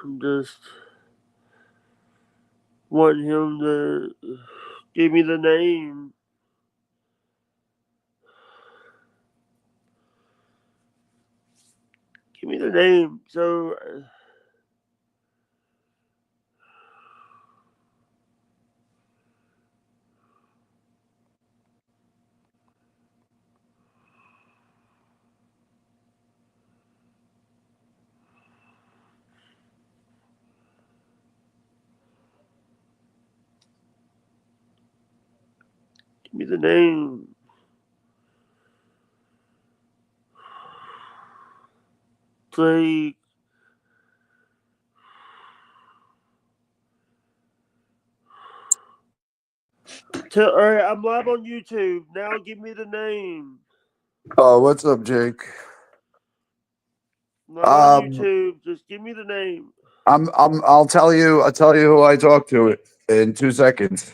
I'm just wanting him to give me the name. Give me the name. So give me the name. Like, all right, I'm live on YouTube now. Give me the name. Oh, what's up, Jake? I'm live on Um, YouTube. Just give me the name. I'll tell you. I'll tell you who I talked to in 2 seconds.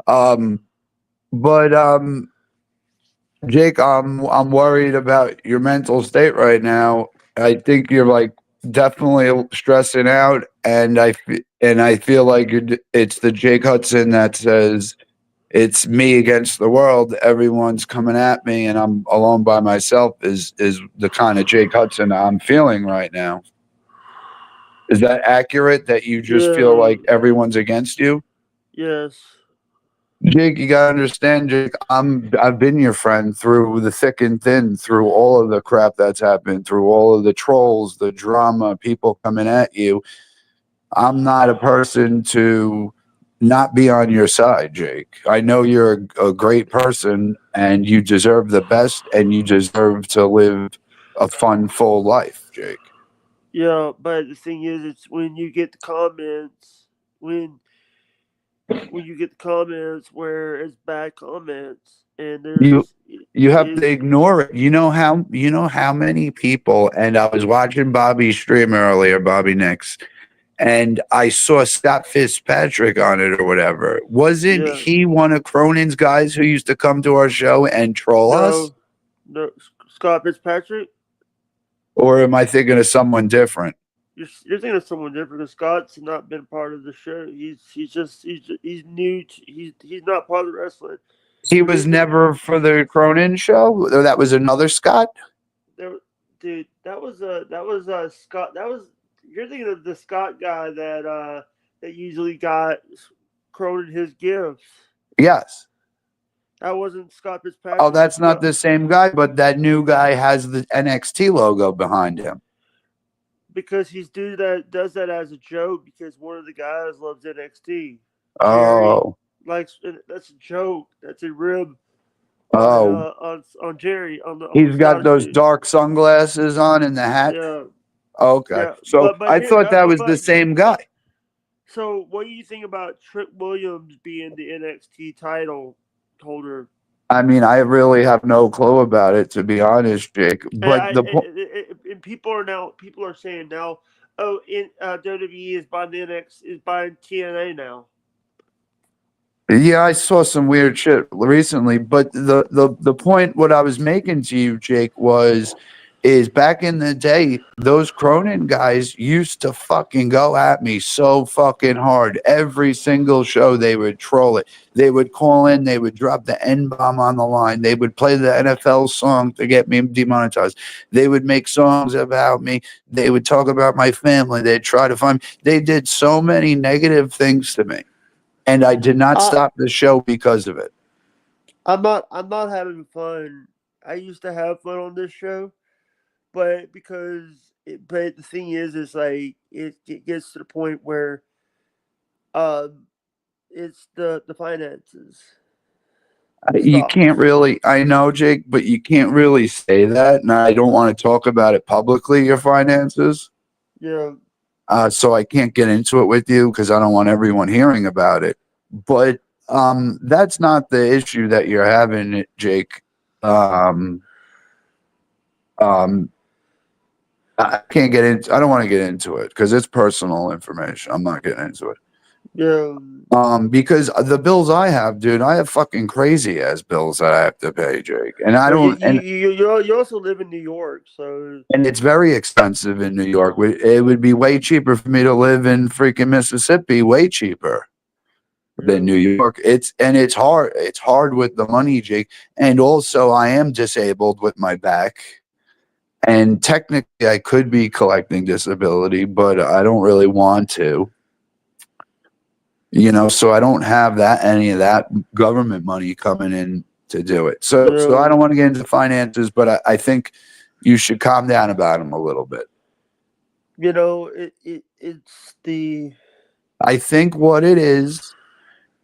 Um, but Jake, I'm worried about your mental state right now. I think you're like definitely stressing out, and I feel like it's the Jake Hudson that says it's me against the world. Everyone's coming at me, and I'm alone by myself. Is the kind of Jake Hudson I'm feeling right now? Is that accurate? That you just feel Yeah. like everyone's against you? Yes. Jake, you gotta understand, Jake. I've been your friend through the thick and thin, through all of the crap that's happened, through all of the trolls, the drama, people coming at you. I'm not a person to not be on your side, Jake. I know you're a great person and you deserve the best and you deserve to live a fun, full life, Jake. Yeah, but the thing is, it's when you get the comments, when you get the comments where it's bad comments, and You there's you have to is ignore it. You know how many people, and I was watching Bobby's stream earlier, Bobby Nix, and I saw Scott Fitzpatrick on it or whatever. Wasn't yeah. he one of Cronin's guys who used to come to our show and troll us? No, no, Scott Fitzpatrick. Or am I thinking of someone different? You're thinking of someone different. Because Scott's not been part of the show. He's new. He's not part of the wrestling. He The was reason never for the Cronin show? Or that was another Scott? there, dude, that was Scott. That was you're thinking of the Scott guy that usually got Cronin his gifts. Yes. That wasn't Scott Oh, Fitzpatrick. that's not Scott the same guy, but that new guy has the NXT logo behind him. because he's dude that does that as a joke because one of the guys loves NXT. Jerry Oh, likes that's a joke. That's a rib oh. on Jerry on the He's got Scottish those dude. dark sunglasses on and the hat. Yeah, Okay. yeah. So But I here, thought that was the same guy. so what do you think about Trick Williams being the NXT title holder? I mean, I really have no clue about it, to be honest, Jake. And, But and people are saying now, oh, in WWE is buying is buying TNA now. yeah, I saw some weird shit recently. But the point, what I was making to you, Jake, is back in the day, those Cronin guys used to fucking go at me so fucking hard. Every single show, they would troll it. They would call in, they would drop the N bomb on the line, they would play the NFL song to get me demonetized. They would make songs about me, they would talk about my family, they'd try to find me. They did so many negative things to me. And I did not I stop the show because of it. I'm not having fun. I used to have fun on this show, but the thing is like it gets to the point where um it's the finances You can't stops. really, I know, Jake, but you can't really say that. And I don't want to talk about it publicly, your finances. Yeah. So I can't get into it with you because I don't want everyone hearing about it. But that's not the issue that you're having, Jake. Um, um, I can't get into. I don't want to get into it because it's personal information. I'm not getting into it. Yeah. Because the bills I have, dude, I have fucking crazy ass bills that I have to pay, Jake, and I Well, don't, you also live in New York, so and it's very expensive in New York. It would be way cheaper for me to live in freaking Mississippi, way cheaper than yeah. New York. It's hard. It's hard with the money, Jake. And also, I am disabled with my back, and technically, I could be collecting disability, but I don't really want to. So I don't have any of that government money coming in to do it. So I Yeah. don't want to get into finances, but I think you should calm down about them a little bit. It's the I think what it is,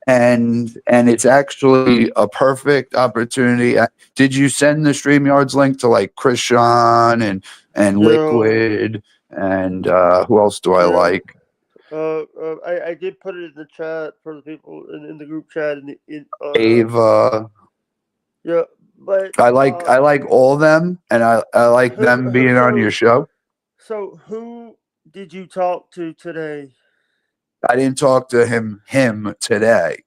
and it's actually a perfect opportunity. Did you send the StreamYards link to like Krishan and yeah. Liquid and who else do I Yeah. like? I did put it in the chat for the people in the group chat in Ava. yeah, but I like all of them, and I like them who being on your show. so who did you talk to today? I didn't talk to him today.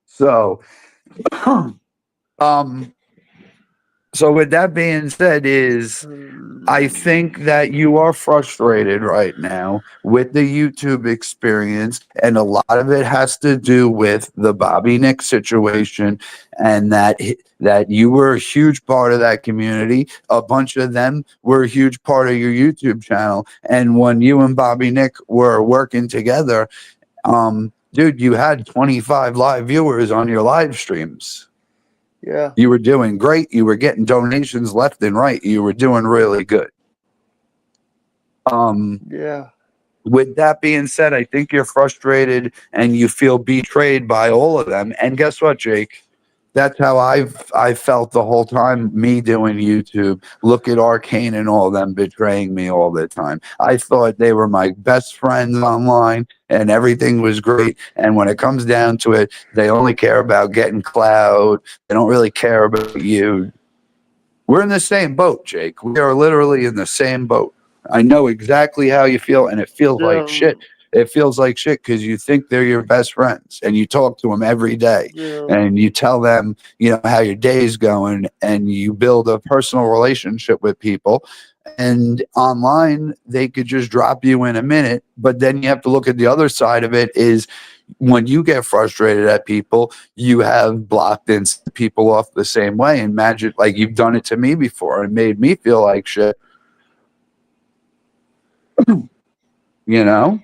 So um so with that being said is I think that you are frustrated right now with the YouTube experience, and a lot of it has to do with the Bobby Nick situation, and that you were a huge part of that community. A bunch of them were a huge part of your YouTube channel, and when you and Bobby Nick were working together, dude, you had 25 live viewers on your live streams. Yeah. You were doing great. You were getting donations left and right. You were doing really good. Yeah. With that being said, I think you're frustrated and you feel betrayed by all of them. And guess what, Jake? That's how I felt the whole time. Me doing YouTube. Look at Arcane and all of them betraying me all the time. I thought they were my best friends online, and everything was great. And when it comes down to it, they only care about getting clout. They don't really care about you. We're in the same boat, Jake. We are literally in the same boat. I know exactly how you feel, and it feels like Yeah. shit. It feels like shit because you think they're your best friends, and you talk to them every day, Yeah. and you tell them, how your day's going, and you build a personal relationship with people. And online, they could just drop you in a minute. But then you have to look at the other side of it is when you get frustrated at people, you have blocked and sent people off the same way. And imagine, like, you've done it to me before and made me feel like shit. Yeah.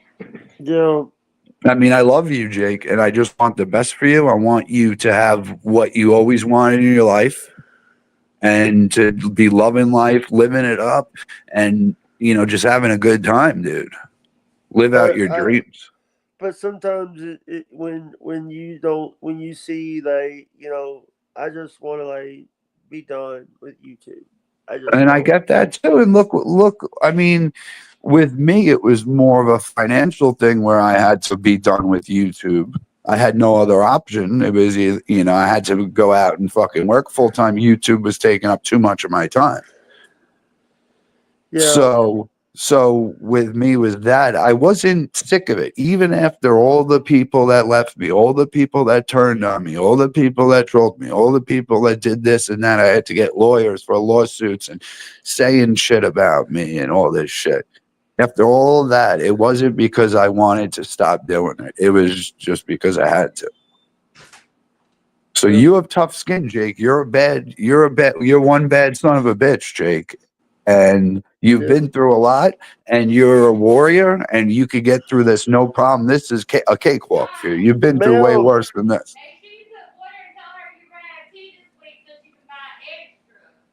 I mean, I love you, Jake, and I just want the best for you. I want you to have what you always wanted in your life and to be loving life, living it up, and, just having a good time, dude. Live out But your dreams. but sometimes when you see like I just want to like be done with YouTube. I just And I don't. get that too. And look, I mean, with me, it was more of a financial thing where I had to be done with YouTube. I had no other option. It was, I had to go out and fucking work full time. YouTube was taking up too much of my time. Yeah. So with me was that I wasn't sick of it. Even after all the people that left me, all the people that turned on me, all the people that trolled me, all the people that did this and that, I had to get lawyers for lawsuits and saying shit about me and all this shit. After all that, it wasn't because I wanted to stop doing it. It was just because I had to. So you have tough skin, Jake. You're one bad son of a bitch, Jake. And you've been through a lot, and you're a warrior, and you could get through this no problem. This is a cakewalk for you. You've been through way worse than this.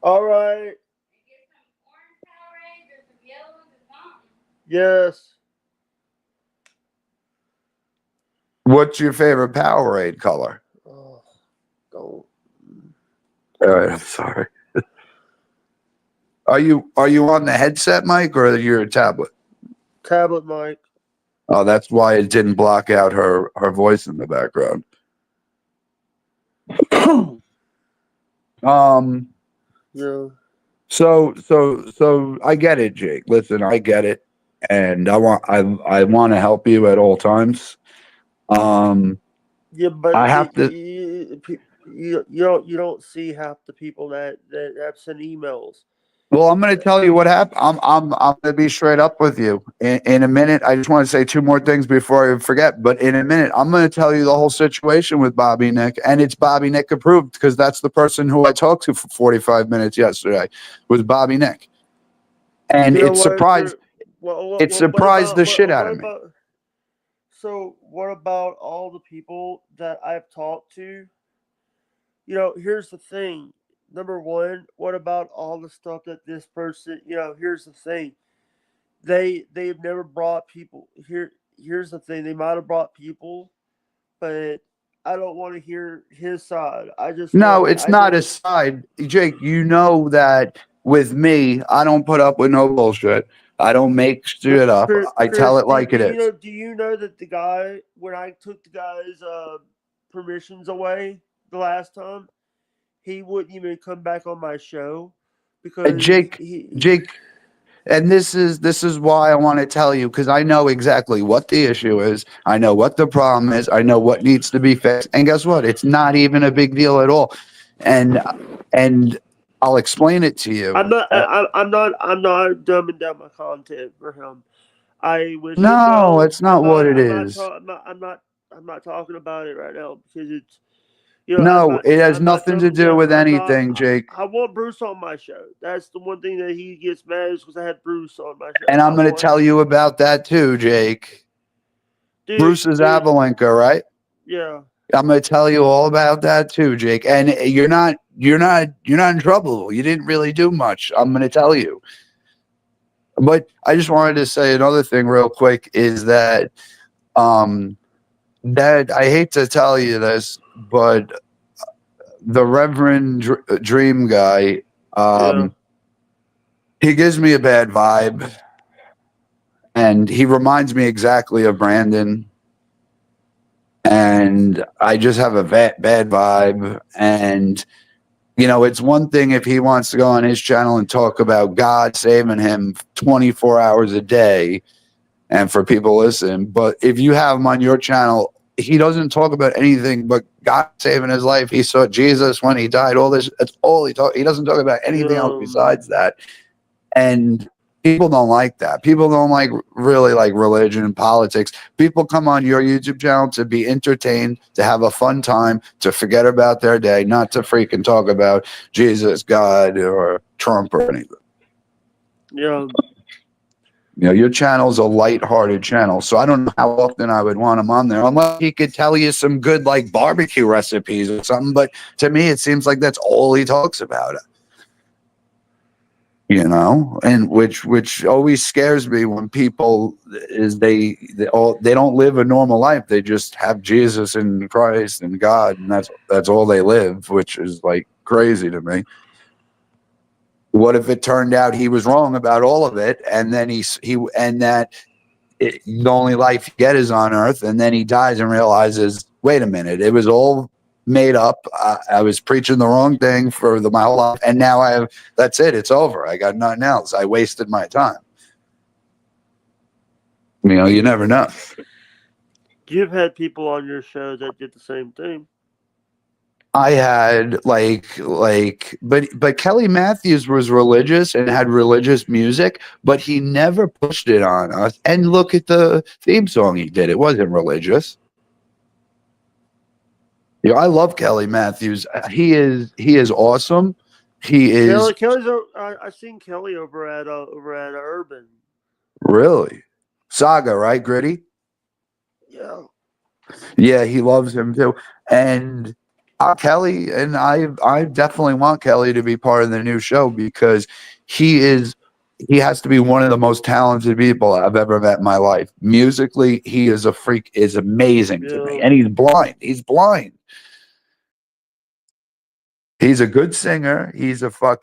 All right. Yes. What's your favorite Powerade color? Oh, don't. All right, I'm sorry. Are you on the headset mic or your tablet? Tablet mic. Oh, that's why it didn't block out her voice in the background. Yeah. So I get it, Jake. Listen, I get it, and I want to help you at all times. Yeah, but I have to. you don't see half the people that have sent emails. Well, I'm going to tell you what happened. I'm going to be straight up with you in a minute. I just want to say two more things before I forget. But in a minute, I'm going to tell you the whole situation with Bobby Nick, and it's Bobby Nick approved because that's the person who I talked to for 45 minutes yesterday was Bobby Nick, and You know it what? surprised it What surprised about the shit out what of me. about? So what about all the people that I've talked to? Here's the thing. Number one, what about all the stuff that this person? Here's the thing. They've never brought people here. Here's the thing. They might have brought people, but I don't want to hear his side. I just No, want. it's I not a just. side, Jake. You know that with me, I don't put up with no bullshit. I don't make shit up. I tell Chris, it like it is. do you know that the guy when I took the guy's permissions away the last time, he wouldn't even come back on my show because Jake, he. Jake, and this is why I want to tell you because I know exactly what the issue is. I know what the problem is. I know what needs to be fixed. And guess what? It's not even a big deal at all. And I'll explain it to you. I'm not dumbing down my content for him. I wish him No, well. it's not what it is. I'm not talking about it right now because it's. No, it has nothing to do with anything, Jake. I want Bruce on my show. That's the one thing that he gets mad is because I had Bruce on my show. And I'm going to tell you about that too, Jake. Bruce is Avalenka, right? Yeah. I'm going to tell you all about that too, Jake. And you're not in trouble. You didn't really do much. I'm going to tell you. But I just wanted to say another thing real quick is that that I hate to tell you this, but the Reverend Dream guy, he gives me a bad vibe, and he reminds me exactly of Brandon, and I just have a bad vibe. And it's one thing if he wants to go on his channel and talk about God saving him 24 hours a day, and for people to listen. But if you have him on your channel, he doesn't talk about anything but God saving his life. He saw Jesus when he died. All this, that's all he talks. He doesn't talk about anything else besides that. And people don't like that. People don't really like religion and politics. People come on your YouTube channel to be entertained, to have a fun time, to forget about their day, not to freaking talk about Jesus, God, or Trump or anything. Yeah. Your channel's a lighthearted channel, so I don't know how often I would want him on there, unless he could tell you some good barbecue recipes or something. But to me, it seems like that's all he talks about. And which always scares me when people is they don't live a normal life. They just have Jesus and Christ and God, and that's all they live, which is crazy to me. What if it turned out he was wrong about all of it, and then the only life you get is on Earth, and then he dies and realizes, wait a minute, it was all made up. I was preaching the wrong thing for my whole life, and now that's it. It's over. I got nothing else. I wasted my time. You never know. You've had people on your show that did the same thing. I had but Kelly Matthews was religious and had religious music, but he never pushed it on us. And look at the theme song he did. It wasn't religious. I love Kelly Matthews. He is awesome. He is Kelly's. I seen Kelly over at Urban. Really? Saga, right? Gritty? Yeah. Yeah, he loves him too. And Kelly, and I definitely want Kelly to be part of the new show because he has to be one of the most talented people I've ever met in my life. Musically, he is a freak, is amazing to me. And he's blind. He's a good singer.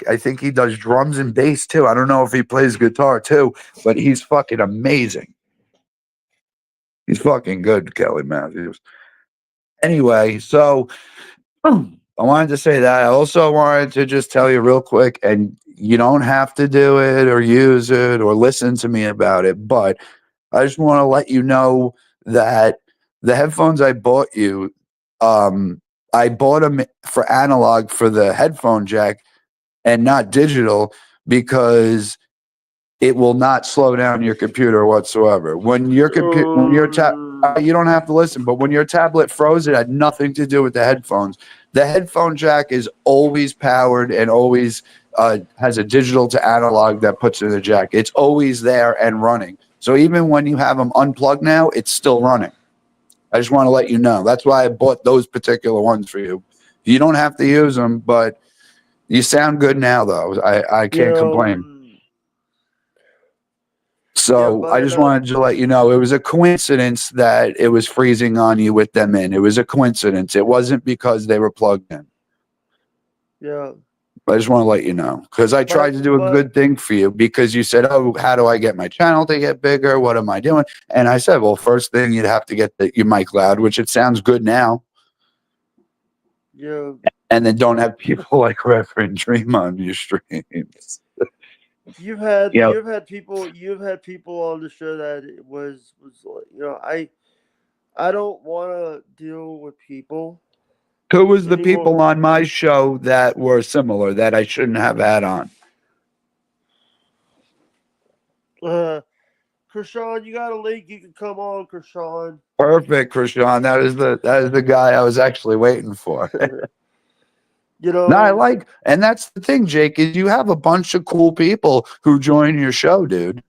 I think he does drums and bass too. I don't know if he plays guitar too, but he's fucking amazing. He's fucking good, Kelly Matthews. Anyway, so I wanted to say that. I also wanted to just tell you real quick, and you don't have to do it or use it or listen to me about it, but I just want to let you know that the headphones I bought you, I bought them for analog for the headphone jack and not digital because it will not slow down your computer whatsoever. When your computer, you don't have to listen, but when your tablet froze, it had nothing to do with the headphones. The headphone jack is always powered and always has a digital to analog that puts in the jack. It's always there and running. So even when you have them unplugged now, it's still running. I just want to let you know. That's why I bought those particular ones for you. You don't have to use them, but you sound good now, though. I can't complain. So I just wanted to let you know it was a coincidence that it was freezing on you with them in. It was a coincidence. It wasn't because they were plugged in. Yeah. I just want to let you know because I tried to do a good thing for you because you said, "Oh, how do I get my channel to get bigger? What am I doing?" And I said, "Well, first thing you'd have to get your mic loud, which it sounds good now." Yeah. And then don't have people like Reverend Dream on your streams. You've had people on the show that it was I don't want to deal with people. Who was the people on my show that were similar that I shouldn't have had on? Krishan, you got a link? You can come on, Krishan. Perfect, Krishan. That is the guy I was actually waiting for. No, I like, and that's the thing, Jake, is you have a bunch of cool people who join your show, dude.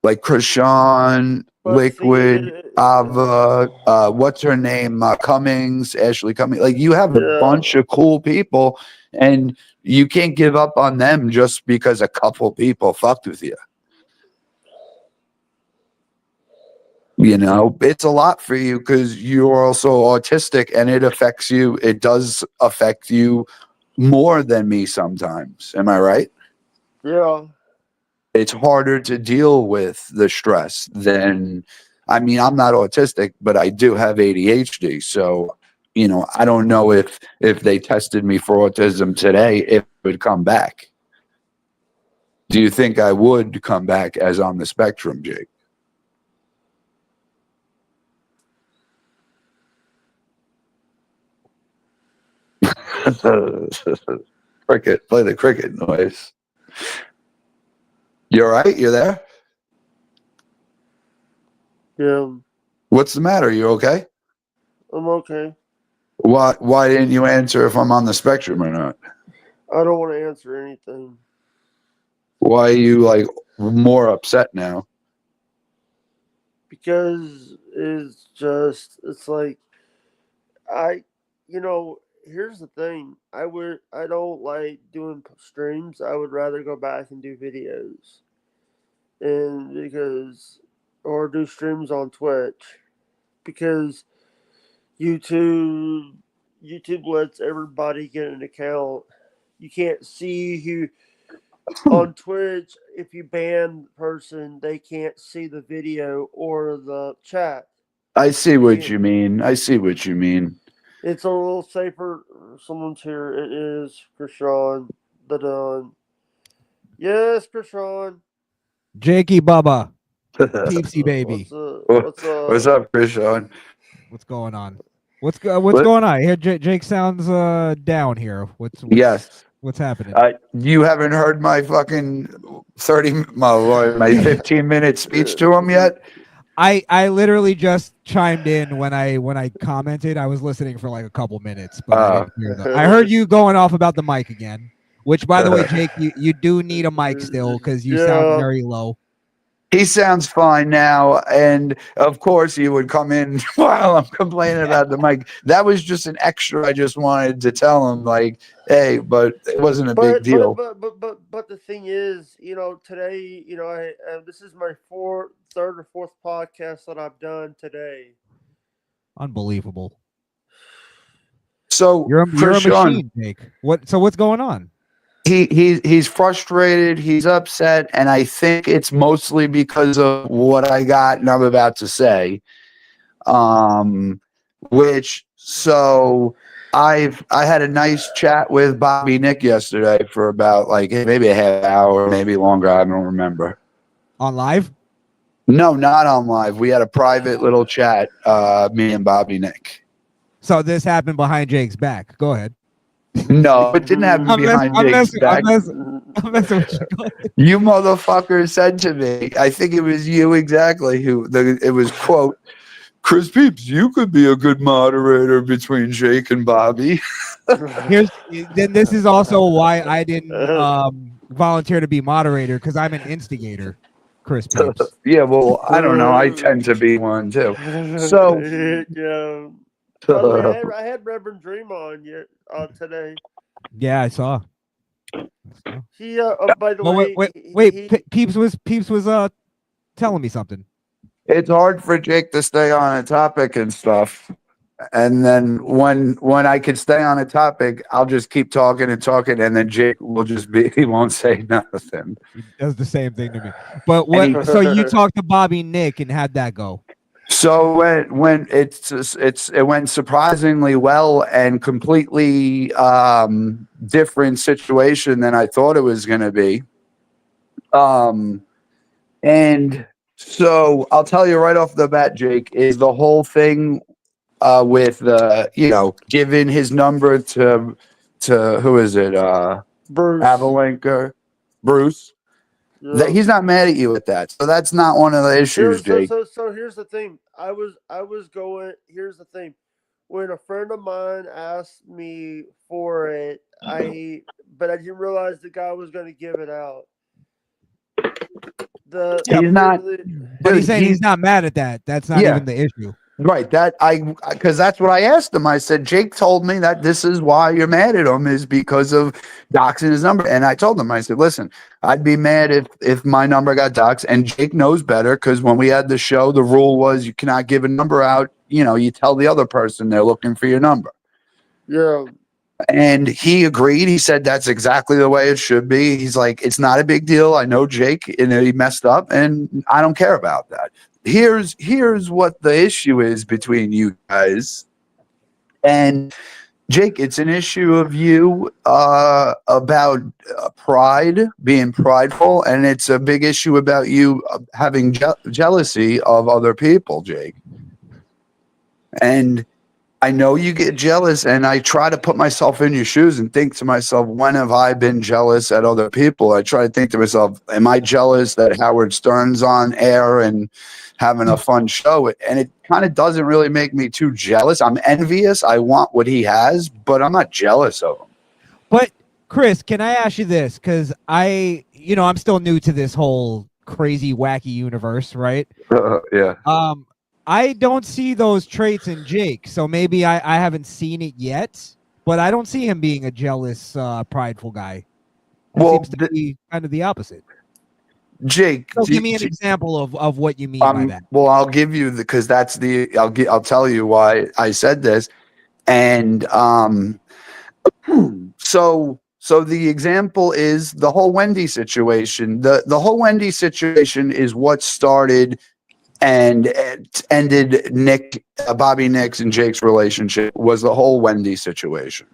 Like Krishan, Liquid, Ava, what's her name? Cummings, Ashley Cummings. Like you have a bunch of cool people, and you can't give up on them just because a couple people fucked with you. You know, it's a lot for you because you're also autistic and it affects you. It does affect you more than me sometimes. Am I right? Yeah. It's harder to deal with the stress than, I mean, I'm not autistic, but I do have ADHD. So, you know, I don't know if they tested me for autism today, if it would come back. Do you think I would come back as on the spectrum, Jake? Cricket, play the cricket noise. You all right? You there? Yeah. What's the matter? You okay? I'm okay. Why didn't you answer if I'm on the spectrum or not? I don't want to answer anything. Why are you like more upset now? Because it's like here's the thing. I don't like doing streams. I would rather go back and do videos. Or do streams on Twitch because YouTube lets everybody get an account. You can't see who on Twitch. If you ban the person, they can't see the video or the chat. I see what you mean. I see what you mean. It's a little safer. Someone's here. It is Krishan the Don. Yes, Krishan. Jakey Bubba. Peepsy baby. What's up, Krishan? What's going on? What's going on? Here Jake sounds down here. What's happening? You haven't heard my fucking 15-minute speech to him yet? I literally just chimed in when I commented. I was listening for like a couple minutes, but I didn't hear them. I heard you going off about the mic again. Which, by the way, Jake, you do need a mic still because you sound very low. He sounds fine now, and of course he would come in while I'm complaining about the mic. That was just an extra. I just wanted to tell him, like, hey, but it wasn't a big deal. But the thing is, today, this is my third or fourth podcast that I've done today. Unbelievable. So you're a machine, Jake. What's going on? He's frustrated, he's upset, and I think it's mostly because of what I got and I'm about to say. I had a nice chat with Bobby Nick yesterday for about like maybe a half hour, maybe longer, I don't remember. On live? No, not on live. We had a private little chat, me and Bobby Nick. So this happened behind Jake's back. Go ahead. No, it didn't happen behind Jake's back. I'm messing with you. You motherfucker said to me, I think it was you exactly it was quote, Chris Peeps, you could be a good moderator between Jake and Bobby. Then this is also why I didn't volunteer to be moderator, because I'm an instigator, Chris Peeps. Yeah, well, I don't know. I tend to be one too. So, yeah. By the way, I had Reverend Dream on today. Yeah, I saw. He by the way, Peeps was telling me something. It's hard for Jake to stay on a topic and stuff. And then when I can stay on a topic, I'll just keep talking and talking, and then Jake will he won't say nothing. He does the same thing to me. But so you talked to Bobby Nick, and how'd that go? So when it went surprisingly well and completely different situation than I thought it was going to be. And so I'll tell you right off the bat, Jake, is the whole thing with giving his number to who is it? Bruce Avalanche, Bruce. Yeah. He's not mad at you with that, so that's not one of the issues, Jake. So here's the thing. Here's the thing. When a friend of mine asked me for it, but I didn't realize the guy was going to give it out. He's saying he's not mad at that. That's not even the issue. Right. Because that's what I asked him. I said, Jake told me that this is why you're mad at him is because of doxing his number. And I told him, I said, listen, I'd be mad if my number got doxed. And Jake knows better because when we had the show, the rule was you cannot give a number out. You tell the other person they're looking for your number. Yeah. And he agreed. He said that's exactly the way it should be. He's like, it's not a big deal. I know Jake and he messed up and I don't care about that. Here's what the issue is between you guys. And Jake, it's an issue of you about pride, being prideful, and it's a big issue about you having jealousy of other people, Jake. And I know you get jealous, and I try to put myself in your shoes and think to myself, when have I been jealous at other people? I try to think to myself, am I jealous that Howard Stern's on air and having a fun show? And it kind of doesn't really make me too jealous. I'm envious. I want what he has, but I'm not jealous of him. But Chris, can I ask you this? Because I'm still new to this whole crazy, wacky universe, right? Yeah. I don't see those traits in Jake, so maybe I haven't seen it yet, but I don't see him being a jealous, prideful guy. It seems to be kind of the opposite. Jake, so give me an example of what you mean by that. Well, I'll give you because that's I'll tell you why I said this, and so the example is the whole Wendy situation. The whole Wendy situation is what started and it ended Bobby Nick's and Jake's relationship was the whole Wendy situation.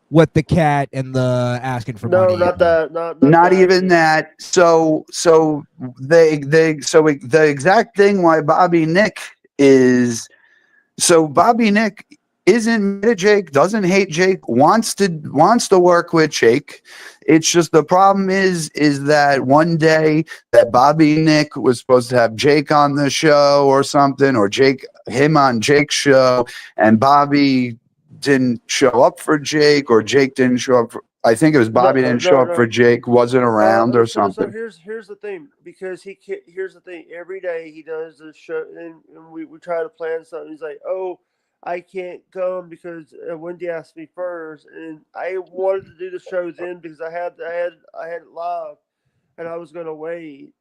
What, the cat and the asking for money? No, not that. Not even that. So the exact thing why Bobby Nick is Bobby Nick isn't mad at Jake, doesn't hate Jake, wants to work with Jake. It's just the problem is that one day that Bobby Nick was supposed to have Jake on the show or something, or him on Jake's show, and Bobby didn't show up for Jake, or Jake didn't show up I think it was Bobby didn't show up for Jake, wasn't around or something. So here's the thing, because here's the thing. Every day he does the show, and we try to plan something. He's like, "Oh, I can't come because Wendy asked me first, and I wanted to do the show then because I had it live, and I was gonna wait.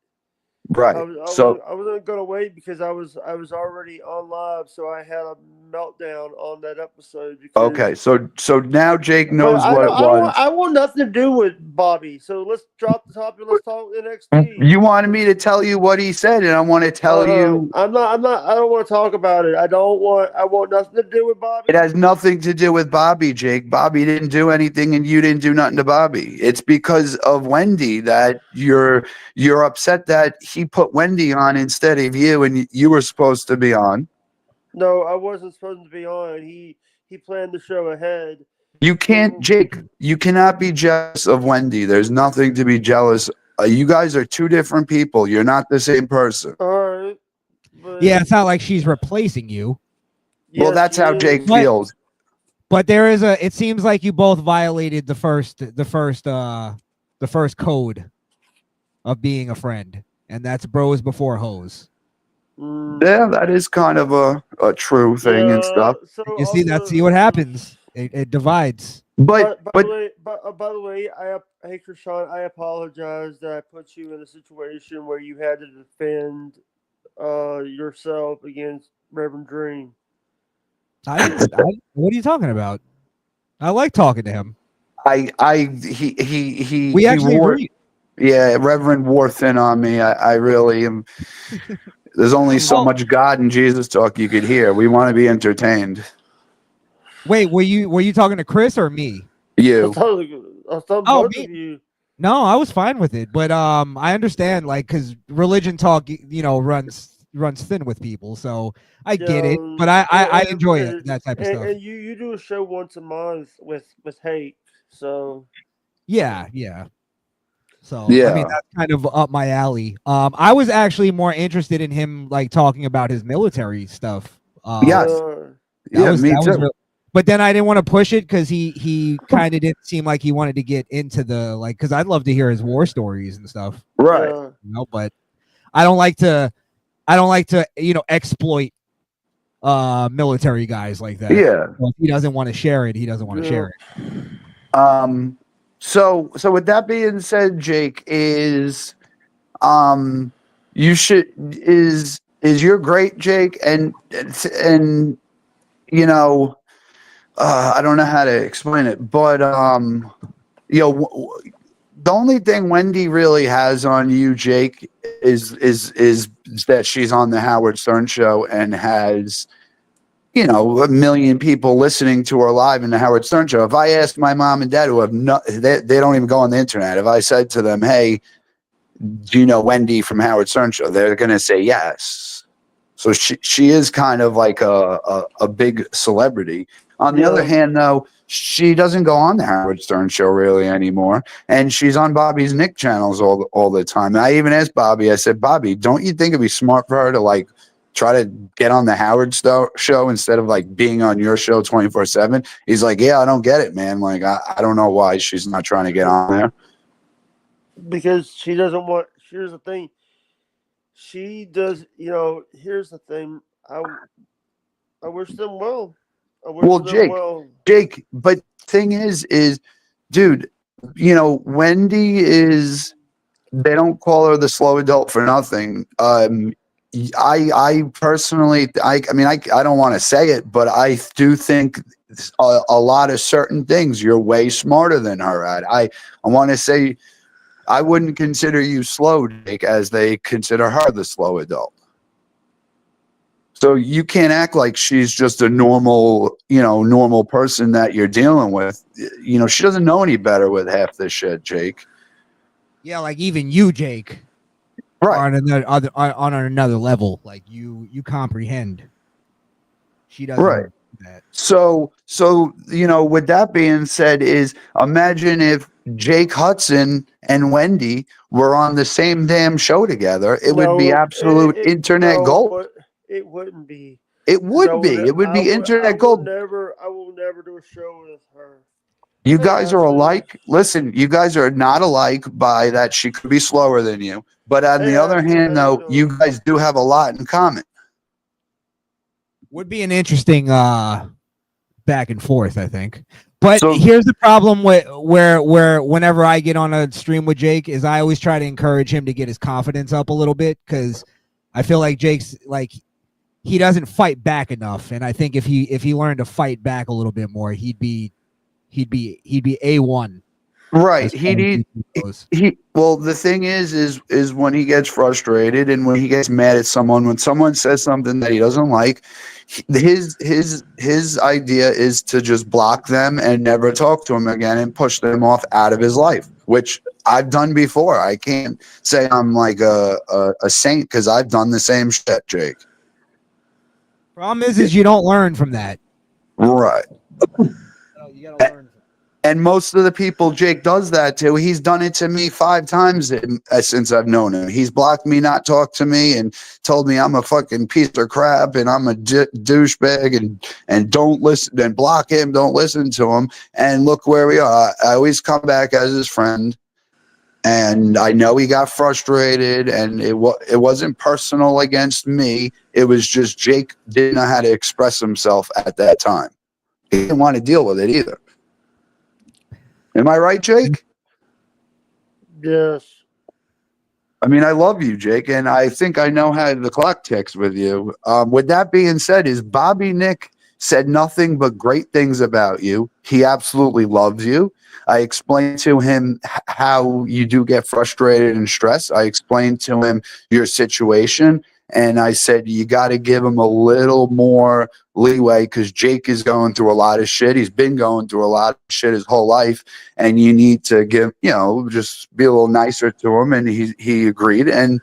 Right. I wasn't gonna wait because I was already on live, so I had a meltdown on that episode. Because, Okay, so now Jake but knows what it was. I want nothing to do with Bobby. So let's drop the topic. Let's talk NXT. You wanted me to tell you what he said, and I want to tell you I'm not. I don't want to talk about it. I want nothing to do with Bobby. it has nothing to do with Bobby, Jake. Bobby didn't do anything, and you didn't do nothing to Bobby. It's because of Wendy that you're upset that he put Wendy on instead of you, and you were supposed to be on. No, I wasn't supposed to be on. He planned the show ahead. You can't, Jake. You cannot be jealous of Wendy. There's nothing to be jealous. You guys are two different people. You're not the same person. All right. But Yeah, it's not like she's replacing you. Well, yes, that's she how is. Jake But- feels. But there is it seems like you both violated the first code of being a friend, and that's bros before hoes. Mm, Yeah, that is kind of a true thing and yeah, stuff. So You see, also- see what happens. It divides. But by the way, hey Krishan, I apologize that I put you in a situation where you had to defend yourself against Reverend Dream. What are you talking about? I like talking to him. he We actually wore, agree. yeah, Reverend wore thin on me. I really am. There's only so Well- much God and Jesus talk you could hear. We want to be entertained. Wait, were you talking to Chris or me? You. I thought Oh, both me- of you. No, I was fine with it, but I understand like because religion talk runs thin with people, so I get it. But I enjoy it, that type of stuff. And you do a show once a month with Hate, so Yeah. So I Yeah. mean that's kind of up my alley. I was actually more interested in him like talking about his military stuff. Yes. Yeah, me too. But then I didn't want to push it because he kind of didn't seem like he wanted to get into the like because I'd love to hear his war stories and stuff. Right. yeah. But I don't like to exploit military guys like that. Yeah. So if he doesn't want to share it, he doesn't want to Yeah. share it. So with that being said, Jake, is you're great, Jake, and you know, I don't know how to explain it, but the only thing Wendy really has on you, Jake, is that she's on the Howard Stern show and has, a million people listening to her live in the Howard Stern show. If I asked my mom and dad, who have they don't even go on the internet, if I said to them, "Hey, do you know Wendy from Howard Stern show?" They're gonna say yes. So she is kind of like a big celebrity. On the other hand, though, she doesn't go on the Howard Stern show really anymore, and she's on Bobby's Nick channels all the time. And I even asked Bobby, I said, "Bobby, don't you think it'd be smart for her to like try to get on the Howard show instead of like being on your show 24/7?" He's like, "Yeah, I don't get it, man. Like, I don't know why she's not trying to get on there." Because she doesn't want. Here's the thing. She does. Here's the thing. I wish them well. Well, Jake, but thing is, dude, Wendy is. They don't call her the slow adult for nothing. I personally, I don't want to say it, but I do think a lot of certain things you're way smarter than her at. I want to say I wouldn't consider you slow, Jake, as they consider her the slow adult. So you can't act like she's just a normal person that you're dealing with. She doesn't know any better with half this shit, Jake. Yeah, like even you, Jake, Right. on another level. Like you comprehend. She doesn't. Right. do that. So with that being said, is imagine if Jake Hudson and Wendy were on the same damn show together. It would be absolute internet gold. But it wouldn't be. It would be. It would be internet gold. I will never do a show with her. You guys are alike. Listen, you guys are not alike by that she could be slower than you. But on the other hand, though, you guys do have a lot in common. Would be an interesting back and forth, I think. But So- here's the problem with where whenever I get on a stream with Jake is I always try to encourage him to get his confidence up a little bit because I feel like Jake's like he doesn't fight back enough. And I think if he learned to fight back a little bit more, he'd be A1 Right. as far as YouTube goes. He well, the thing is when he gets frustrated and when he gets mad at someone, when someone says something that he doesn't like, his idea is to just block them and never talk to him again and push them off out of his life, which I've done before. I can't say I'm like a saint because I've done the same shit, Jake. Problem is you don't learn from that. Right. You gotta learn. And most of the people Jake does that to, he's done it to me 5 times since I've known him. He's blocked me, not talked to me, and told me I'm a fucking piece of crap and I'm a douchebag and don't listen and block him, don't listen to him. And look where we are. I always come back as his friend. And I know he got frustrated, and it wasn't personal against me. It was just Jake didn't know how to express himself at that time. He didn't want to deal with it either. Am I right, Jake? Yes. I mean, I love you, Jake, and I think I know how the clock ticks with you. With that being said, is Bobby Nick said nothing but great things about you. He absolutely loves you. I explained to him how you do get frustrated and stressed. I explained to him your situation, and I said you got to give him a little more leeway because Jake is going through a lot of shit. He's been going through a lot of shit his whole life, and you need to give, just be a little nicer to him. And he agreed, and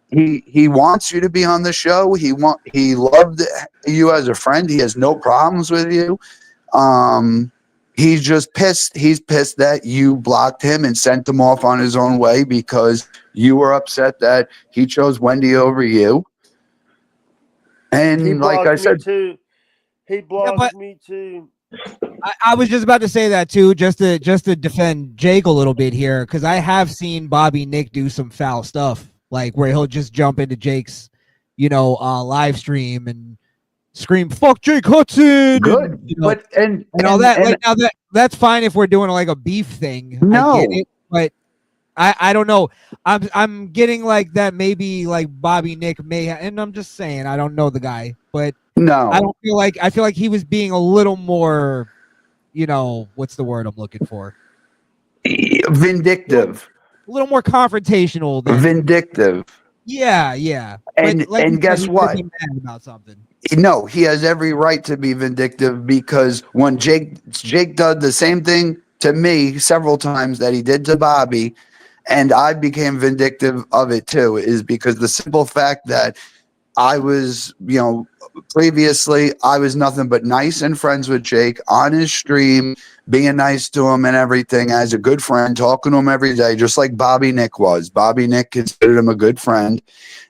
he wants you to be on the show. He loved you as a friend. He has no problems with you. He's just pissed. He's pissed that you blocked him and sent him off on his own way because you were upset that he chose Wendy over you. And like I said, too. He blocked me too. I was just about to say that too, just to defend Jake a little bit here, because I have seen Bobby Nick do some foul stuff, like where he'll just jump into Jake's, live stream and scream "fuck Jake Hudson." Good, and all that. Like now that's fine if we're doing like a beef thing. No, I get it, but I don't know. I'm getting like that maybe like Bobby Nick may and I'm just saying I don't know the guy, but no, I feel like he was being a little more, what's the word I'm looking for? Vindictive. A little more confrontational than vindictive. Yeah. And guess what? About something. No, he has every right to be vindictive because when Jake did the same thing to me several times that he did to Bobby, and I became vindictive of it too, is because the simple fact that I was, previously I was nothing but nice and friends with Jake on his stream, being nice to him and everything as a good friend, talking to him every day, just like Bobby Nick was. Bobby Nick considered him a good friend.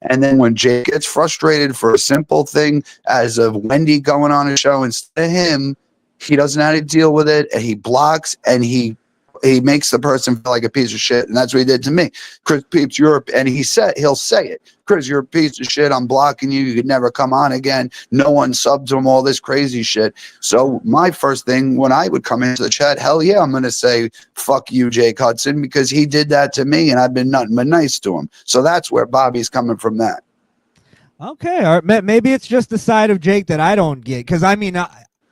And then when Jake gets frustrated for a simple thing as of Wendy going on a show instead of him, he doesn't know how to deal with it, and he blocks and he makes the person feel like a piece of shit. And that's what he did to me. Chris Peeps, and he'll say it. Chris, you're a piece of shit. I'm blocking you. You could never come on again. No one subbed to him, all this crazy shit. So my first thing when I would come into the chat, hell yeah, I'm going to say, fuck you, Jake Hudson, because he did that to me and I've been nothing but nice to him. So that's where Bobby's coming from that. Okay. All right. Maybe it's just the side of Jake that I don't get. Because I mean,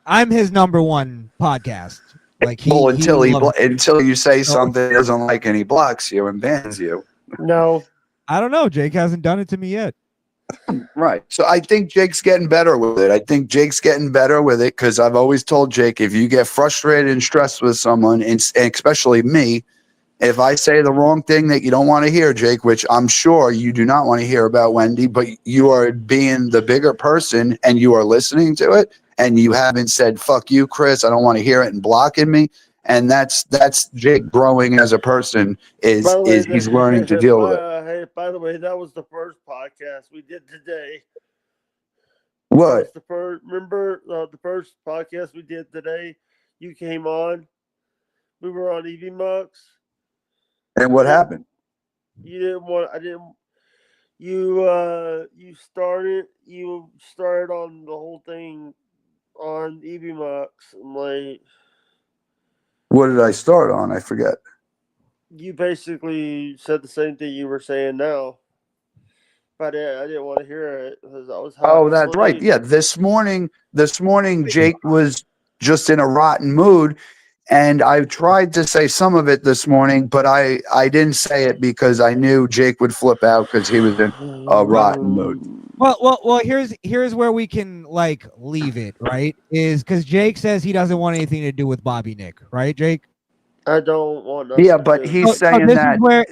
I'm his number one podcast. Like until you say something he doesn't like and he blocks you and bans you. No, I don't know. Jake hasn't done it to me yet. Right. So I think Jake's getting better with it. I think Jake's getting better with it because I've always told Jake, if you get frustrated and stressed with someone, and especially me, if I say the wrong thing that you don't want to hear, Jake, which I'm sure you do not want to hear about Wendy, but you are being the bigger person and you are listening to it, and you haven't said, fuck you, Chris, I don't want to hear it, and blocking me. And that's Jake growing as a person is he's learning to deal with it. Hey, by the way, that was the first podcast we did today. What? Remember the first podcast we did today? You came on. We were on EV Mux. And what happened? You didn't want. I didn't. You started on the whole thing on EV Mux. I'm like, what did I start on? I forget. You basically said the same thing you were saying now. but I didn't want to hear it because I was half Oh, that's right. asleep. Yeah, this morning, Jake was just in a rotten mood, and I tried to say some of it this morning, but I didn't say it because I knew Jake would flip out because he was in a rotten mood. Well. Here's where we can like leave it, right? Is because Jake says he doesn't want anything to do with Bobby Nick, right, Jake? I don't want nothing. Yeah, to but do. he's saying this that. is where.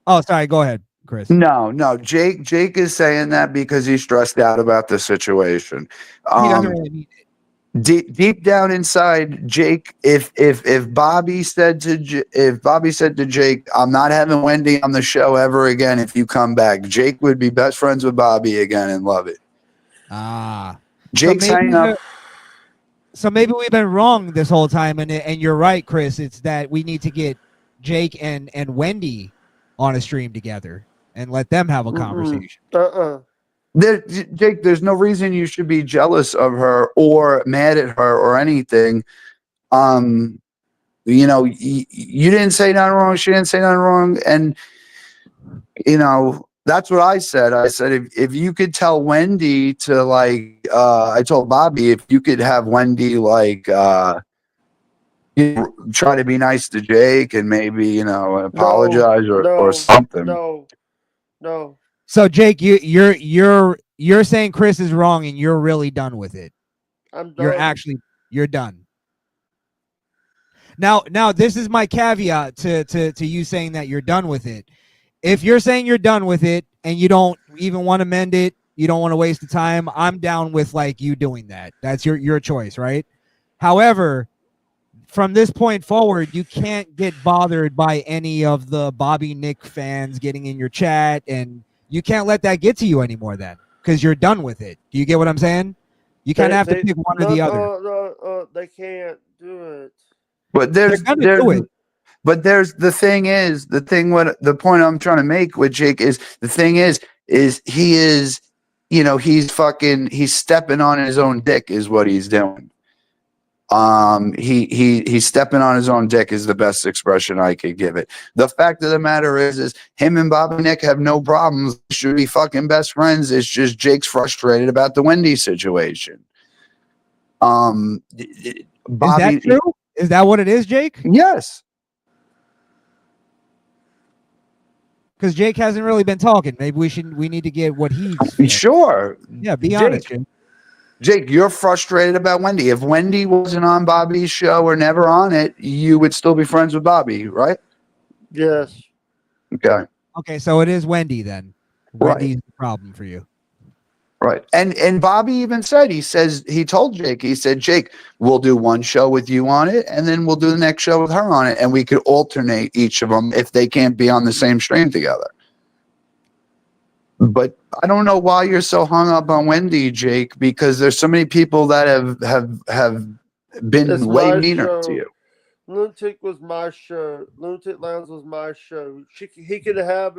Oh, sorry. Go ahead, Chris. No. Jake is saying that because he's stressed out about the situation. He doesn't really need it. Deep down inside, Jake, if Bobby said to Jake, "I'm not having Wendy on the show ever again if you come back," Jake would be best friends with Bobby again and love it. Jake's hanging up. So maybe we've been wrong this whole time, and you're right, Chris. It's that we need to get Jake and Wendy on a stream together and let them have a conversation. Jake, there's no reason you should be jealous of her or mad at her or anything. You didn't say nothing wrong. She didn't say nothing wrong. And, that's what I said. I said, if you could tell Wendy to I told Bobby, if you could have Wendy try to be nice to Jake and maybe, apologize or something. No. So Jake, you're saying Chris is wrong and you're really done with it. I'm done. You're done. Now this is my caveat to you saying that you're done with it. If you're saying you're done with it and you don't even want to mend it, you don't want to waste the time, I'm down with you doing that. That's your choice, right? However, from this point forward, you can't get bothered by any of the Bobby Nick fans getting in your chat, and you can't let that get to you anymore then, because you're done with it. Do you get what I'm saying? You kind of have to pick one or the other. No, they can't do it. But the point I'm trying to make with Jake is he's stepping on his own dick is what he's doing. He's stepping on his own dick is the best expression I could give it. The fact of the matter is him and Bobby Nick have no problems. They should be fucking best friends. It's just Jake's frustrated about the Wendy situation. Bobby, is that true? Is that what it is, Jake? Yes. Because Jake hasn't really been talking. Maybe we need to get what he's feeling. Sure. Yeah, be honest, Jake. Jake, you're frustrated about Wendy. If Wendy wasn't on Bobby's show or never on it, you would still be friends with Bobby, right? Yes. Okay, so it is Wendy then. Wendy's the problem for you. Right. And Bobby even said, he told Jake, he said, Jake, we'll do one show with you on it, and then we'll do the next show with her on it, and we could alternate each of them if they can't be on the same stream together. But I don't know why you're so hung up on Wendy, Jake, because there's so many people that have been way meaner to you. Lunatic was my show. Lunatic Lounge was my show. He could have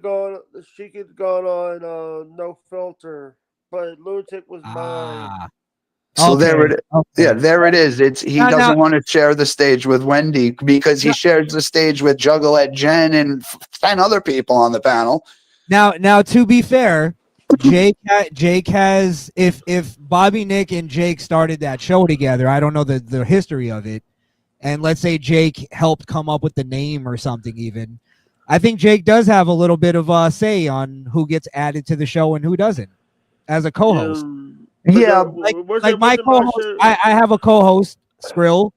gone. She could have gone on No Filter, but Lunatic was mine. So there it is. Okay. Yeah, there it is. He doesn't want to share the stage with Wendy because he shares the stage with Juggalette Jen and 10 other people on the panel. Now, to be fair, Jake has if Bobby Nick and Jake started that show together, I don't know the history of it, and let's say Jake helped come up with the name or something even, I think Jake does have a little bit of a say on who gets added to the show and who doesn't as a co-host. Yeah, like my co-host, I have a co-host, Skrill.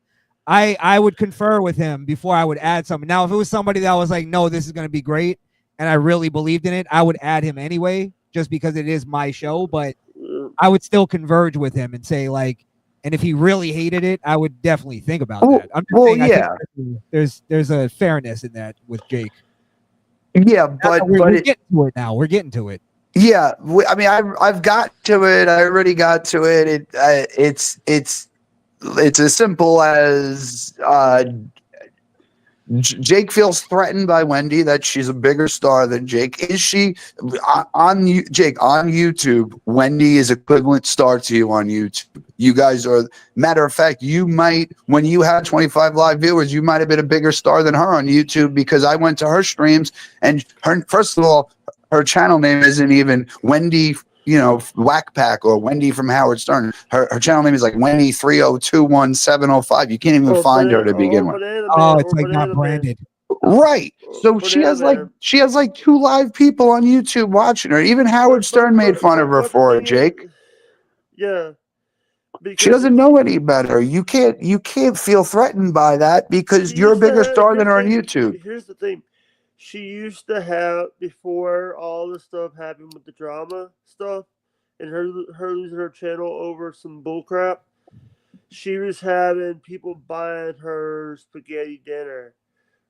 I would confer with him before I would add something. Now, if it was somebody that was like, no, this is going to be great, and I really believed in it, I would add him anyway, just because it is my show. But I would still converge with him and say and if he really hated it, I would definitely think about that. I'm just saying, I think there's a fairness in that with Jake. Yeah, but we're getting to it now. We're getting to it. Yeah, I mean, I've got to it. I already got to it. It's as simple as Jake feels threatened by Wendy, that she's a bigger star than Jake. Is she on YouTube? Wendy is equivalent star to you on YouTube. You guys are, matter of fact, you might, when you had 25 live viewers, you might have been a bigger star than her on YouTube, because I went to her streams and her, first of all, her channel name isn't even Wendy, Whack Pack or Wendy from Howard Stern. Her channel name is like Wendy 3021705. You can't even find her to begin with. Oh, it's like not branded. Right. So she has like 2 live people on YouTube watching her. Even Howard Stern made fun of her for it, Jake. Yeah. She doesn't know any better. You can't feel threatened by that because you're a bigger star than her on YouTube. Here's the thing. She used to have, before all the stuff happened with the drama stuff and her losing her channel over some bullcrap, she was having people buying her spaghetti dinner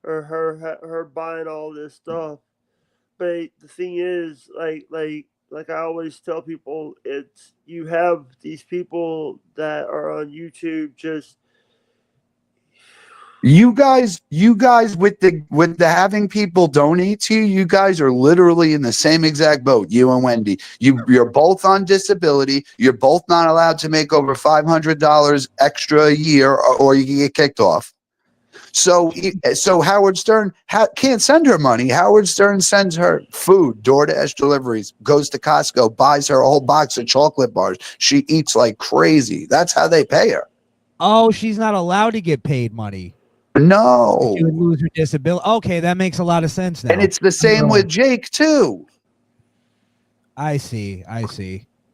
or her buying all this stuff. But the thing is, like I always tell people, it's you have these people that are on YouTube just you guys with the having people donate to you, you guys are literally in the same exact boat, you and Wendy. You're both on disability, you're both not allowed to make over $500 extra a year or you get kicked off. So Howard Stern can't send her money. Howard Stern sends her food, DoorDash deliveries, goes to Costco, buys her a whole box of chocolate bars. She eats like crazy. That's how they pay her. Oh, she's not allowed to get paid money. No. She would lose her disability. Okay, that makes a lot of sense now. And it's the same with Jake too. I see.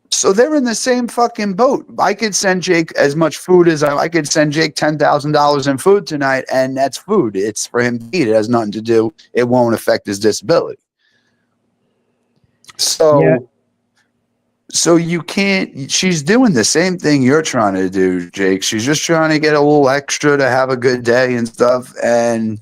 So they're in the same fucking boat. I could send Jake as much food as I could send Jake $10,000 in food tonight, and that's food. It's for him to eat. It has nothing to do. It won't affect his disability. So you can't. She's doing the same thing you're trying to do, Jake. She's just trying to get a little extra to have a good day and stuff. And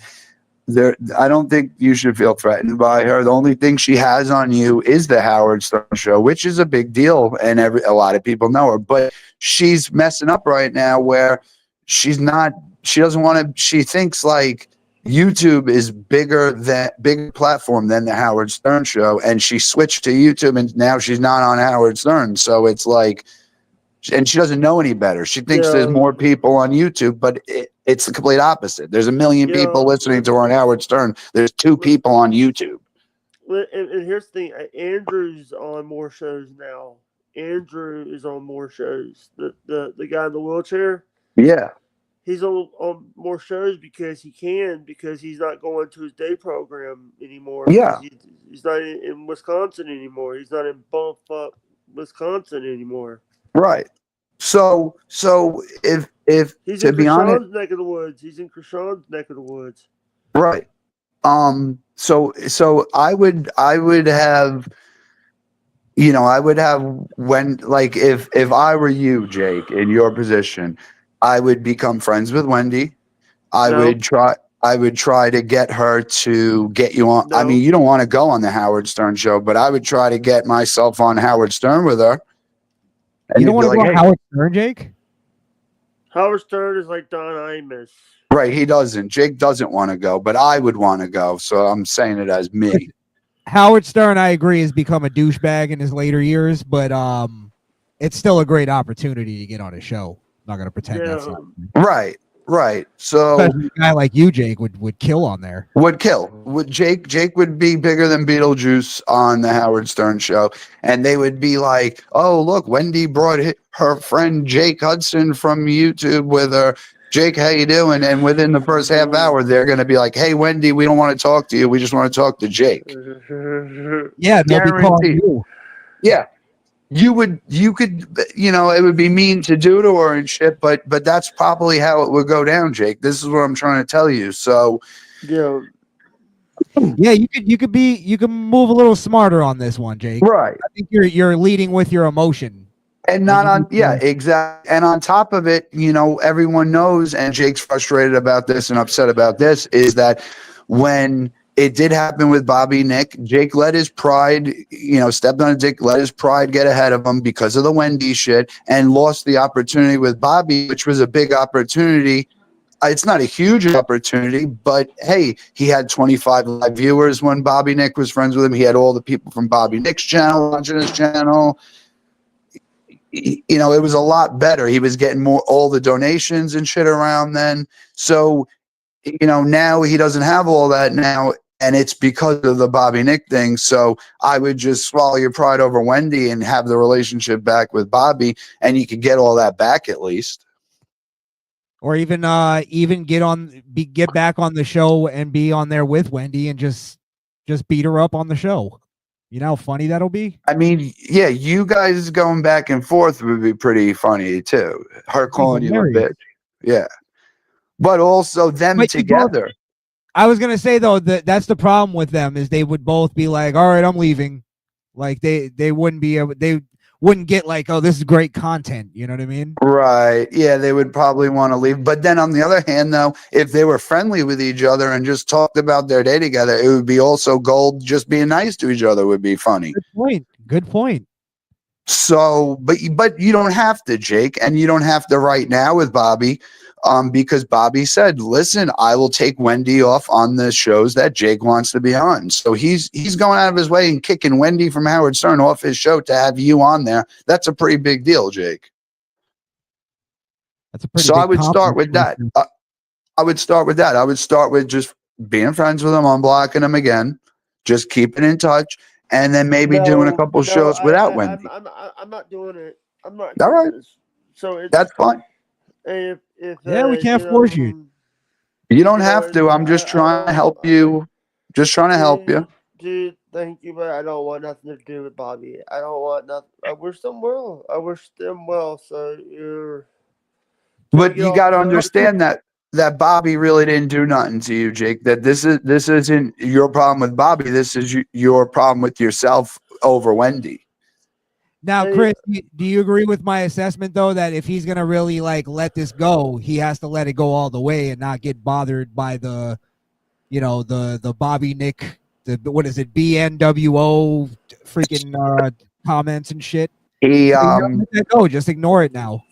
I don't think you should feel threatened by her. The only thing she has on you is the Howard Stern show, which is a big deal, and a lot of people know her. But she's messing up right now where she doesn't want to. She thinks like YouTube is bigger platform than the Howard Stern show, and she switched to YouTube, and now she's not on Howard Stern. So it's like, and she doesn't know any better. She thinks there's more people on YouTube, but it's the complete opposite. There's a million people listening to her on Howard Stern. There's 2 people on YouTube. And here's the thing. Andrew's on more shows now. Andrew is on more shows. The guy in the wheelchair. Yeah. He's on more shows because he's not going to his day program anymore. Yeah. He's not in Wisconsin anymore. He's not in bumfuck Wisconsin anymore. Right. So if he's to in be honest, neck of the woods. He's in Krishan's neck of the woods. Right. So I would have, when, like, if I were you, Jake, in your position, I would become friends with Wendy. I would try to get her to get you on. No. I mean, you don't want to go on the Howard Stern show, but I would try to get myself on Howard Stern with her. And you don't want to go on Howard Stern, Jake? Howard Stern is like Don Imus. Right, he doesn't. Jake doesn't want to go, but I would want to go. So I'm saying it as me. Howard Stern, I agree, has become a douchebag in his later years, but it's still a great opportunity to get on his show. I'm not going to pretend that's not. Right. So a guy like you, Jake, would kill on there. Would kill. Jake would be bigger than Beetlejuice on the Howard Stern show, and they would be like, "Oh, look, Wendy brought her friend Jake Hudson from YouTube with her. Jake, how you doing?" And within the first half hour, they're going to be like, "Hey, Wendy, we don't want to talk to you. We just want to talk to Jake." Yeah, they'll be calling you. Yeah. You could, it would be mean to do to her and shit, but that's probably how it would go down, Jake. This is what I'm trying to tell you. So, yeah, you could move a little smarter on this one, Jake. Right. I think you're leading with your emotion. And not on, exactly. And on top of it, everyone knows, and Jake's frustrated about this and upset about this, is that when it did happen with Bobby Nick, Jake let his pride, stepped on a dick, let his pride get ahead of him because of the Wendy shit, and lost the opportunity with Bobby, which was a big opportunity. It's not a huge opportunity, but hey, he had 25 live viewers when Bobby Nick was friends with him. He had all the people from Bobby Nick's channel watching his channel. It was a lot better. He was getting all the donations and shit around then. So, now he doesn't have all that now. and it's because of the Bobby Nick thing. So I would just swallow your pride over Wendy and have the relationship back with Bobby, and you could get all that back at least. Or even get back on the show and be on there with Wendy and just beat her up on the show. You know how funny that'll be? I mean, yeah, you guys going back and forth would be pretty funny too. Her calling you a bitch. Yeah. But also them But together. I was gonna say though that's the problem with them is they would both be like, all right, I'm leaving. Like they wouldn't be able they wouldn't get like, oh, this is great content. You know what I mean? Right. Yeah, they would probably want to leave. But then on the other hand, though, if they were friendly with each other and just talked about their day together, it would be also gold. Just being nice to each other would be funny. Good point. Good point. So, but you don't have to, Jake, and you don't have to right now with Bobby, because Bobby said, "Listen, I will take Wendy off on the shows that Jake wants to be on." So he's going out of his way and kicking Wendy from Howard Stern off his show to have you on there. That's a pretty big deal, Jake. That's a pretty. So big I would start with that. I would start with that. I would start with just being friends with him, unblocking him again, just keeping in touch, and then maybe doing a couple shows without Wendy. I'm not doing it. I'm not. All right. This. So it's, that's fine. If we can't force you. You don't have to. I'm just trying to help you. Just trying to help you. Dude, thank you, but I don't want nothing to do with Bobby. I don't want nothing. I wish them well. So you're. But you got to understand that Bobby really didn't do nothing to you, Jake. That this isn't your problem with Bobby. This is your problem with yourself over Wendy. Now, Chris, do you agree with my assessment though that if he's gonna really like let this go, he has to let it go all the way and not get bothered by the Bobby Nick, what is it, BNWO freaking comments and shit. Just ignore it now.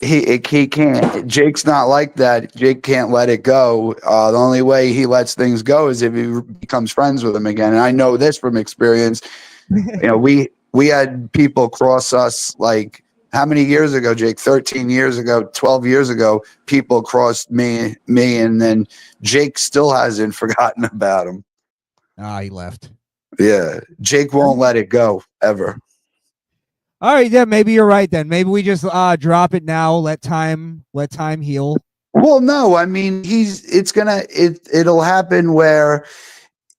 He can't. Jake's not like that. Jake can't let it go. The only way he lets things go is if he becomes friends with him again. And I know this from experience. We had people cross us like how many years ago, Jake? 13 years ago, 12 years ago, people crossed me, and then Jake still hasn't forgotten about him. He left. Yeah. Jake won't let it go ever. All right, yeah, maybe you're right then. Maybe we just drop it now, let time heal. Well, no, I mean it'll happen where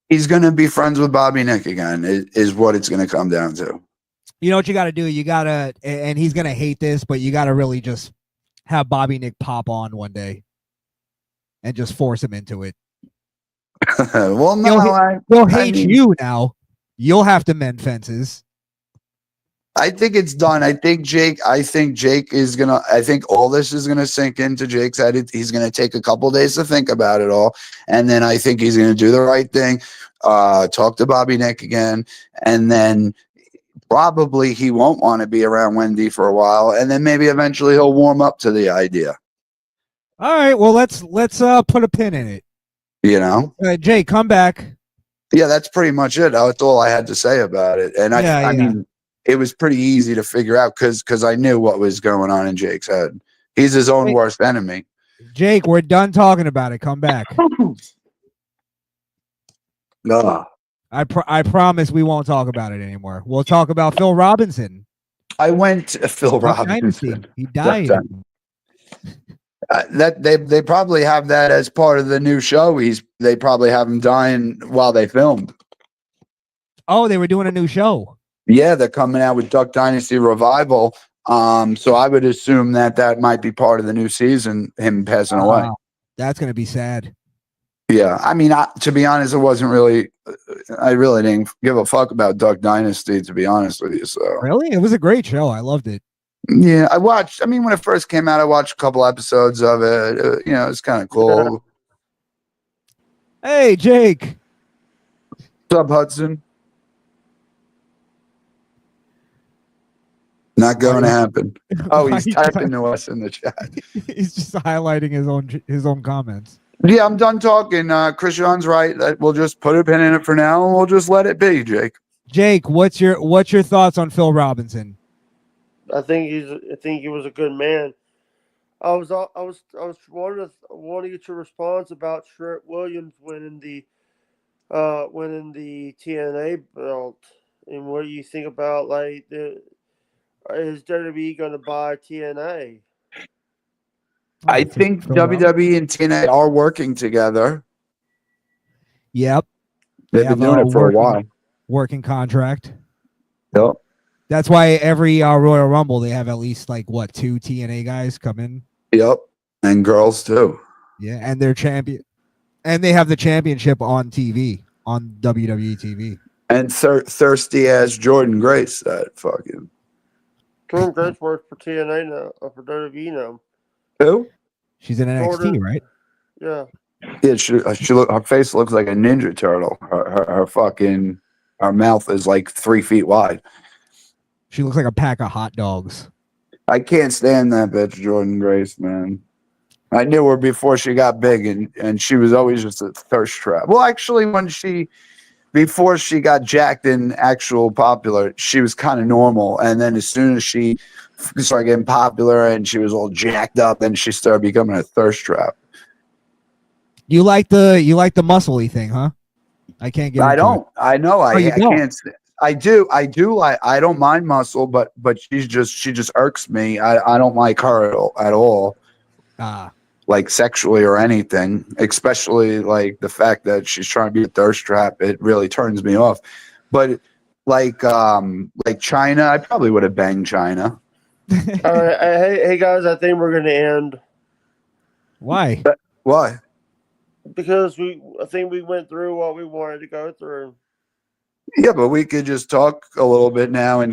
he's gonna be friends with Bobby Nick again, is what it's gonna come down to. You know what you gotta do? You gotta, and he's gonna hate this, but you gotta really just have Bobby Nick pop on one day and just force him into it. Well, no, he'll hate you now. You'll have to mend fences. I think it's done. I think Jake is gonna. I think all this is gonna sink into Jake's head. He's gonna take a couple days to think about it all, and then I think he's gonna do the right thing. Talk to Bobby Nick again, and then probably he won't want to be around Wendy for a while, and then maybe eventually he'll warm up to the idea. All right. Well, let's put a pin in it. Jake, come back. Yeah, that's pretty much it. That's all I had to say about it, and I mean. It was pretty easy to figure out because I knew what was going on in Jake's head. He's his own worst enemy. Jake, we're done talking about it. Come back. I promise we won't talk about it anymore. We'll talk about Phil Robinson. I went to Phil Robinson. He died. That they probably have that as part of the new show. They probably have him dying while they filmed. Oh, they were doing a new show. Yeah, they're coming out with Duck Dynasty Revival. So I would assume that might be part of the new season, him passing away. That's going to be sad. Yeah. I mean, to be honest, I really didn't give a fuck about Duck Dynasty, to be honest with you. So really? It was a great show. I loved it. Yeah. When it first came out, I watched a couple episodes of it. It's kind of cool. Hey, Jake. What's up, Hudson? Not going to happen. Oh, he's typing to us in the chat. He's just highlighting his own comments. Yeah, I'm done talking. Christian's right. We'll just put a pin in it for now, and we'll just let it be, Jake. Jake, what's your thoughts on Phil Robinson? I think he was a good man. I was wanting to get your response about Sherritt Williams winning the winning the TNA belt. And what do you think about like is WWE going to buy TNA? I think WWE and TNA are working together. Yep. They've been doing it for a while. Working contract. Yep. That's why every Royal Rumble they have at least like what 2 TNA guys come in. Yep. And girls too. Yeah, and they're champion, and they have the championship on TV on WWE TV. And thirsty ass Jordan Grace, that fucking. Jordan Grace works for TNA now, or for WWE now. Who? She's in NXT, Jordan. right? Yeah. Yeah, her face looks like a Ninja Turtle. Her fucking, her mouth is like 3 feet wide. She looks like a pack of hot dogs. I can't stand that bitch, Jordan Grace, man. I knew her before she got big, and she was always just a thirst trap. Well, actually, before she got jacked and actual popular, she was kind of normal. And then as soon as she started getting popular and she was all jacked up, then she started becoming a thirst trap. You like the muscly thing, huh? I can't get. I don't. It. I know. I don't? can't. I do. Like. I don't mind muscle, but she just irks me. I don't like her at all. Like sexually or anything, especially like the fact that she's trying to be a thirst trap. It really turns me off. But like China, I probably would have banged China. All right, hey guys, I think we're gonna end. Why? Why? Because I think we went through what we wanted to go through. Yeah, but we could just talk a little bit now and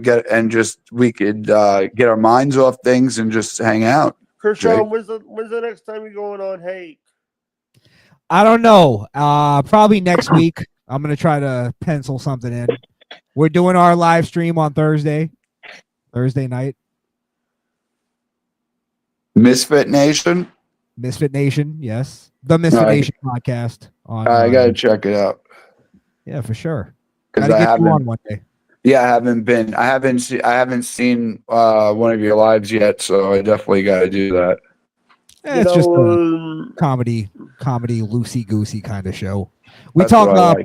we could get our minds off things and just hang out. Krishan, when's the next time you're going on Hake? I don't know. Probably next week. I'm gonna try to pencil something in. We're doing our live stream on Thursday night. Misfit Nation, yes, the Misfit Nation podcast. I gotta check it out. Yeah, for sure. Because I haven't on one day. Yeah, I haven't seen one of your lives yet, so I definitely got to do that. Yeah, it's just a comedy, loosey goosey kind of show. We talk about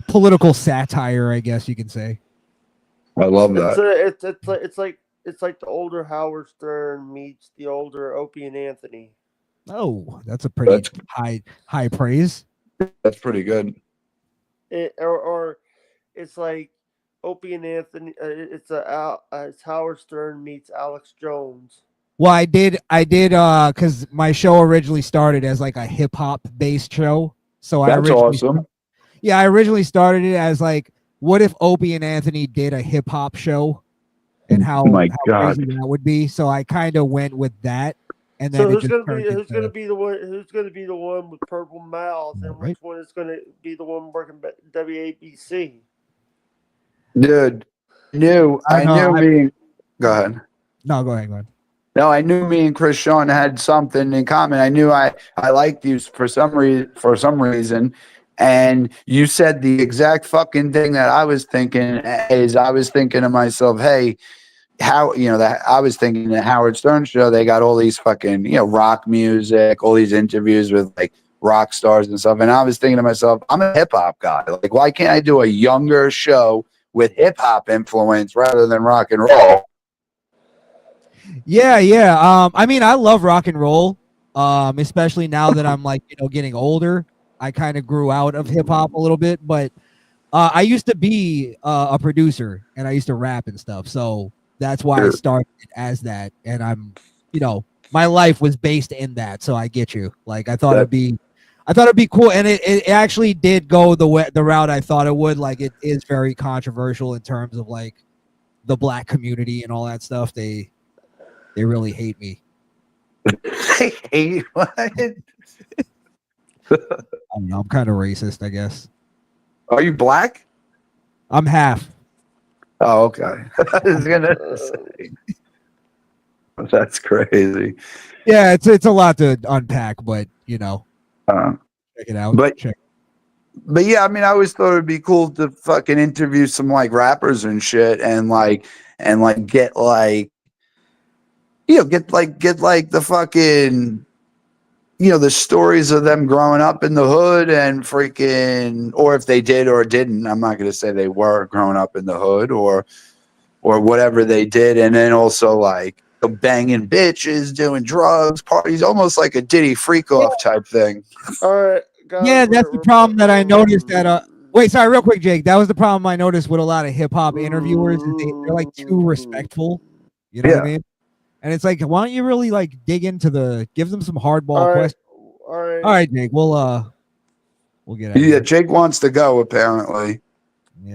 political satire, I guess you can say. I love that. It's like the older Howard Stern meets the older Opie and Anthony. Oh, that's a pretty high praise. That's pretty good. Or it's like Opie and Anthony. It's Howard Stern meets Alex Jones. Well, I did, because my show originally started as like a hip hop based show. So that's awesome. I originally started it as like, what if Opie and Anthony did a hip hop show, and how crazy that would be. So I kind of went with that. And then who's gonna be the one with purple mouth, and which one is gonna be the one working at WABC? Dude, I knew me. Go ahead. No, go ahead. No, I knew me and Chris Sean had something in common. I knew I liked you for some reason, and you said the exact fucking thing that I was thinking. I was thinking to myself, hey, I was thinking the Howard Stern show, they got all these fucking rock music, all these interviews with like rock stars and stuff, and I was thinking to myself, I'm a hip hop guy. Like, why can't I do a younger show with hip hop influence rather than rock and roll? Yeah. I mean, I love rock and roll, especially now that I'm like, getting older. I kind of grew out of hip hop a little bit, but I used to be a producer and I used to rap and stuff. So that's why I started as that. And I'm, my life was based in that. So I get you. Like, I thought it'd be cool. And it actually did go the route I thought it would. Like, it is very controversial in terms of like the black community and all that stuff. They really hate me. They hate what? I don't know. I'm kind of racist, I guess. Are you black? I'm half. Oh, okay. I was gonna say. That's crazy. Yeah, it's a lot to unpack, but check it out. But yeah, I mean, I always thought it'd be cool to fucking interview some like rappers and shit, and get like the fucking the stories of them growing up in the hood and freaking, or if they did or didn't. I'm not going to say they were growing up in the hood or whatever they did. And then also like the banging bitches, doing drugs, parties, almost like a Diddy freak off type thing. All right, guys. Yeah, that's the problem that I noticed that wait, sorry, real quick, Jake. That was the problem I noticed with a lot of hip hop interviewers is they're like too respectful. You know what I mean? And it's like, why don't you really like dig into give them some hardball questions? All right. All right, Jake. We'll get out. Yeah, Jake wants to go apparently. Yeah.